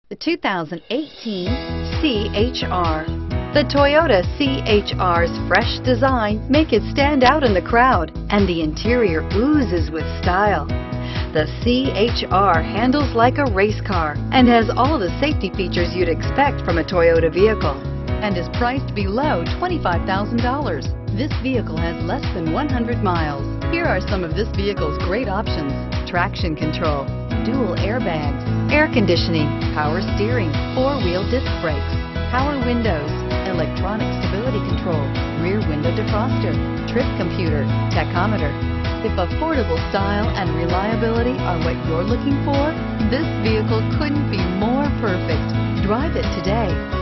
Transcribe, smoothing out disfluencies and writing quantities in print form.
The 2018 C-HR. The Toyota C-HR's fresh design make it stand out in the crowd, and the interior oozes with style. The C-HR handles like a race car and has all the safety features you'd expect from a Toyota vehicle, and is priced below $25,000. This vehicle has less than 100 miles. Here are some of this vehicle's great options: traction control, dual airbags, air conditioning, power steering, four-wheel disc brakes, power windows, electronic stability control, rear window defroster, trip computer, tachometer. If affordable style and reliability are what you're looking for, this vehicle couldn't be more perfect. Drive it today.